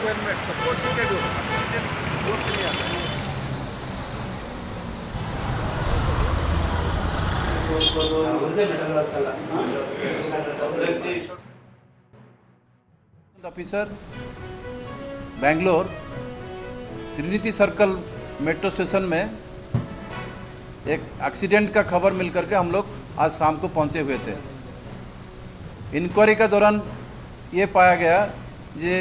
Requirement सबको schedule vote नहीं आता है। Officer Bangalore Trinity circle metro station में एक एक्सीडेंट का खबर मिल करके हम लोग आज शाम को पहुंचे हुए थे। इंक्वायरी का दौरान ये पाया गया ये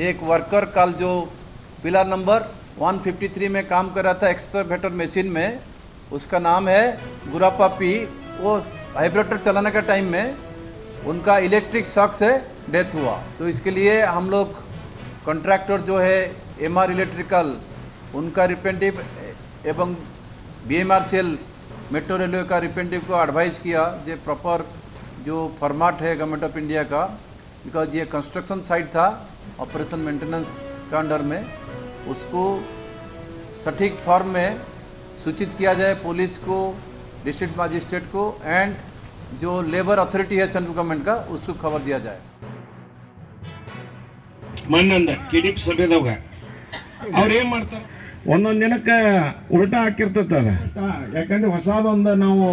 एक वर्कर कल जो पिलर नंबर 153 में काम कर रहा था एक्सकवेटर मशीन में, उसका नाम है गुरापा पी। वो वाइब्रेटर चलाने का टाइम में उनका इलेक्ट्रिक शॉक से डेथ हुआ। तो इसके लिए हम लोग कॉन्ट्रैक्टर जो है एमआर इलेक्ट्रिकल उनका रिप्रेजेंटेटिव एवं बीएमआरसीएल मेट्रो रेलवे का रिप्रेजेंटेटिव को एडवाइस किया जो प्रॉपर जो फॉर्मेट है गवर्नमेंट ऑफ इंडिया का, बिकॉज ये कंस्ट्रक्शन साइट था ऑपरेशन मेंटेनेंस का अंडर में, उसको सटीक फॉर्म में सूचित किया जाए पुलिस को, डिस्ट्रिक्ट मजिस्ट्रेट को एंड जो लेबर अथॉरिटी है सेंट्रल गवर्नमेंट का उसको खबर दिया जाए। ಮಣ್ಣಂದ ಕಿಡಿಪ್ ಸಭೆದವಾಗ ಅವ್ರು ಏನ್ ಮಾಡ್ತಾರೆ, ಒಂದೊಂದು ದಿನಕ್ಕೆ ಉಲ್ಟಾ ಹಾಕಿರ್ತದ. ಯಾಕಂದ್ರೆ ಹೊಸದೊಂದು ನಾವು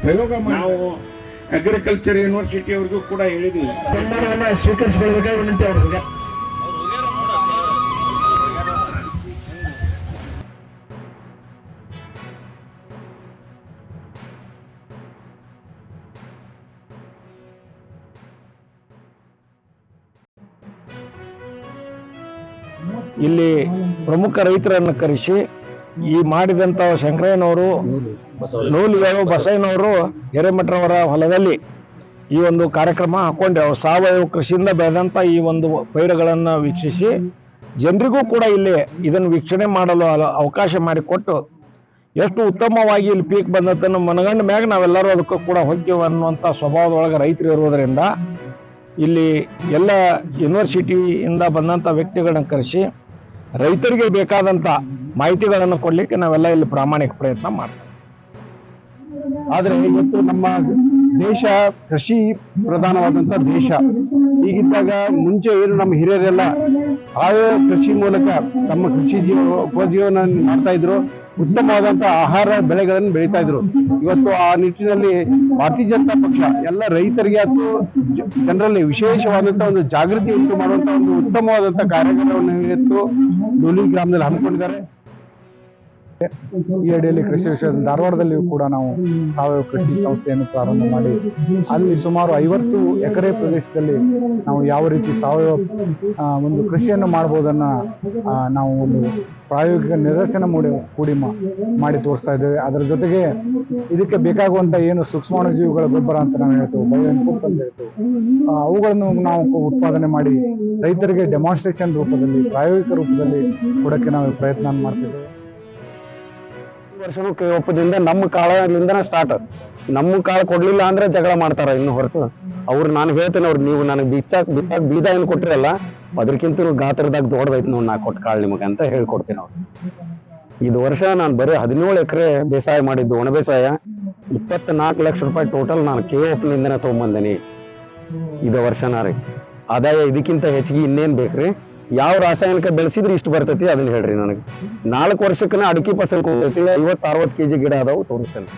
ಪ್ರಯೋಗ ನಾವು ಅಗ್ರಿಕಲ್ಚರ್ ಯೂನಿವರ್ಸಿಟಿ ಅವ್ರಿಗೂ ಕೂಡ ಹೇಳಿದ್ವಿ, ಸ್ವೀಕರಿಸಬೇಕಾಗಿ ಅವ್ರಿಗೆ. ಇಲ್ಲಿ ಪ್ರಮುಖ ರೈತರನ್ನು ಕರೆಸಿ ಈ ಮಾಡಿದಂತ ಶಂಕರಯ್ಯನವರು, ನೂಲಿಗಳು ಬಸಯ್ಯನವರು ಹಿರೇಮಠರವರ ಹೊಲದಲ್ಲಿ ಈ ಒಂದು ಕಾರ್ಯಕ್ರಮ ಹಾಕೊಂಡ್ರೆ ಅವ್ರು ಸಾವಯವ ಕೃಷಿಯಿಂದ ಬೆಳೆದಂತ ಈ ಒಂದು ಪೈರುಗಳನ್ನು ವೀಕ್ಷಿಸಿ ಜನರಿಗೂ ಕೂಡ ಇಲ್ಲಿ ಇದನ್ನು ವೀಕ್ಷಣೆ ಮಾಡಲು ಅವಕಾಶ ಮಾಡಿಕೊಟ್ಟು ಎಷ್ಟು ಉತ್ತಮವಾಗಿ ಇಲ್ಲಿ ಪೀಕ್ ಬಂದತನ್ನು ಮನಗಂಡ ಮ್ಯಾಗ ನಾವೆಲ್ಲರೂ ಅದಕ್ಕೂ ಕೂಡ ಹೋಗ್ತೀವಿ ಅನ್ನುವಂಥ ಸ್ವಭಾವದೊಳಗೆ ರೈತರು ಇರುವುದರಿಂದ ಇಲ್ಲಿ ಎಲ್ಲ ಯೂನಿವರ್ಸಿಟಿಯಿಂದ ಬಂದಂಥ ವ್ಯಕ್ತಿಗಳನ್ನ ಕರೆಸಿ ರೈತರಿಗೆ ಬೇಕಾದಂಥ ಮಾಹಿತಿಗಳನ್ನು ಕೊಡಲಿಕ್ಕೆ ನಾವೆಲ್ಲ ಇಲ್ಲಿ ಪ್ರಾಮಾಣಿಕ ಪ್ರಯತ್ನ ಮಾಡ್ತೀವಿ. ಆದರೆ ಇವತ್ತು ನಮ್ಮ ದೇಶ ಕೃಷಿ ಪ್ರಧಾನವಾದಂಥ ದೇಶ. ಹೀಗಿದ್ದಾಗ ಮುಂಚೆ ಏನು ನಮ್ಮ ಹಿರಿಯರೆಲ್ಲ ಸಾವಯವ ಕೃಷಿ ಮೂಲಕ ತಮ್ಮ ಕೃಷಿ ಉಪಜೀವನ ಮಾಡ್ತಾ ಇದ್ರು, ಉತ್ತಮವಾದಂಥ ಆಹಾರ ಬೆಳೆಗಳನ್ನು ಬೆಳೀತಾ ಇದ್ರು. ಇವತ್ತು ಆ ನಿಟ್ಟಿನಲ್ಲಿ ಭಾರತೀಯ ಜನತಾ ಪಕ್ಷ ಎಲ್ಲ ರೈತರಿಗೆ ಅಥವಾ ಜನರಲ್ಲಿ ವಿಶೇಷವಾದಂಥ ಒಂದು ಜಾಗೃತಿ ಉಂಟು ಮಾಡುವಂಥ ಒಂದು ಉತ್ತಮವಾದಂಥ ಕಾರ್ಯಕ್ರಮವನ್ನು ಇವತ್ತು ಡೋಲಿ ಗ್ರಾಮದಲ್ಲಿ ಹಮ್ಮಿಕೊಂಡಿದ್ದಾರೆ. ಈ ಅಡಿಯಲ್ಲಿ ಕೃಷಿ ವಿಷಯ ಧಾರವಾಡದಲ್ಲಿಯೂ ಕೂಡ ನಾವು ಸಾವಯವ ಕೃಷಿ ಸಂಸ್ಥೆಯನ್ನು ಪ್ರಾರಂಭ ಮಾಡಿ ಅಲ್ಲಿ ಸುಮಾರು 50 ಎಕರೆ ಪ್ರದೇಶದಲ್ಲಿ ನಾವು ಯಾವ ರೀತಿ ಸಾವಯವ ಒಂದು ಕೃಷಿಯನ್ನು ಮಾಡಬಹುದನ್ನ ನಾವು ಒಂದು ಪ್ರಾಯೋಗಿಕ ನಿದರ್ಶನ ಮಾಡಿ ತೋರಿಸ್ತಾ ಇದ್ದೇವೆ. ಅದರ ಜೊತೆಗೆ ಇದಕ್ಕೆ ಬೇಕಾಗುವಂತ ಏನು ಸೂಕ್ಷ್ಮಾಣುಜೀವಿಗಳ ಗೊಬ್ಬರ ಅಂತ ನಾವು ಹೇಳ್ತೇವೆ, ಬಯೋ ಇನ್ಪುಟ್ಸ್ ಅಂತ ಹೇಳ್ತೇವೆ, ಅವುಗಳನ್ನು ನಾವು ಉತ್ಪಾದನೆ ಮಾಡಿ ರೈತರಿಗೆ ಡೆಮಾನ್ಸ್ಟ್ರೇಷನ್ ರೂಪದಲ್ಲಿ, ಪ್ರಾಯೋಗಿಕ ರೂಪದಲ್ಲಿ ಕೊಡಕ್ಕೆ ನಾವು ಪ್ರಯತ್ನ ಮಾಡ್ತಿದ್ದೇವೆ. ವರ್ಷವೂ ಕೈ ಒಪ್ಪದಿಂದ ನಮ್ಮ ಕಾಲದಿಂದನೇ ಸ್ಟಾರ್ಟ್. ನಮ್ಮ ಕಾಲ ಕೊಡ್ಲಿಲ್ಲ ಅಂದ್ರೆ ಜಗಳ ಮಾಡ್ತಾರ. ಇನ್ನು ಹೊರತು ಅವ್ರು ನಾನು ಹೇಳ್ತೇನೆ, ಅವ್ರು ನೀವು ನನಗೆ ಬಿತ್ತಾಕ ಬೀಜ ಏನು ಕೊಟ್ಟಿರಲ್ಲ ಅದಕ್ಕಿಂತ ಗಾತ್ರದಾಗ ದೊಡ್ಡದೈತಿ ನೋಡಿ ನಾ ಕೊಟ್ಟ ಕಾಳು ನಿಮಗೆ ಅಂತ ಹೇಳ್ಕೊಡ್ತೀನಿ ಅವ್ರು. ಇದು ವರ್ಷ ನಾನು ಬರೀ 17 ಎಕರೆ ಬೇಸಾಯ ಮಾಡಿದ್ದು, ಒಣ ಬೇಸಾಯ. 24 ಲಕ್ಷ ರೂಪಾಯಿ ಟೋಟಲ್ ನಾನು KOPನಿಂದನೇ ತಗೊಂಬಂದೇನಿ ಇದು ವರ್ಷನ ರೀ. ಆದಾಯ ಇದಕ್ಕಿಂತ ಹೆಚ್ಚಿಗೆ ಇನ್ನೇನ್ ಬೇಕ್ರಿ? ಯಾವ ರಾಸಾಯನಿಕ ಬೆಳೆಸಿದ್ರೆ ಇಷ್ಟು ಬರ್ತೈತಿ ಅದನ್ನ ಹೇಳ್ರಿ ನನಗೆ. 4 ವರ್ಷಕ್ಕನ ಅಡಿಕೆ ಫಸಲ್ ಕೊಡ್ತೈತಿ, 50-60 kg ಗಿಡ ಅದಾವು ತೋರಿಸ್ತೇನೆ.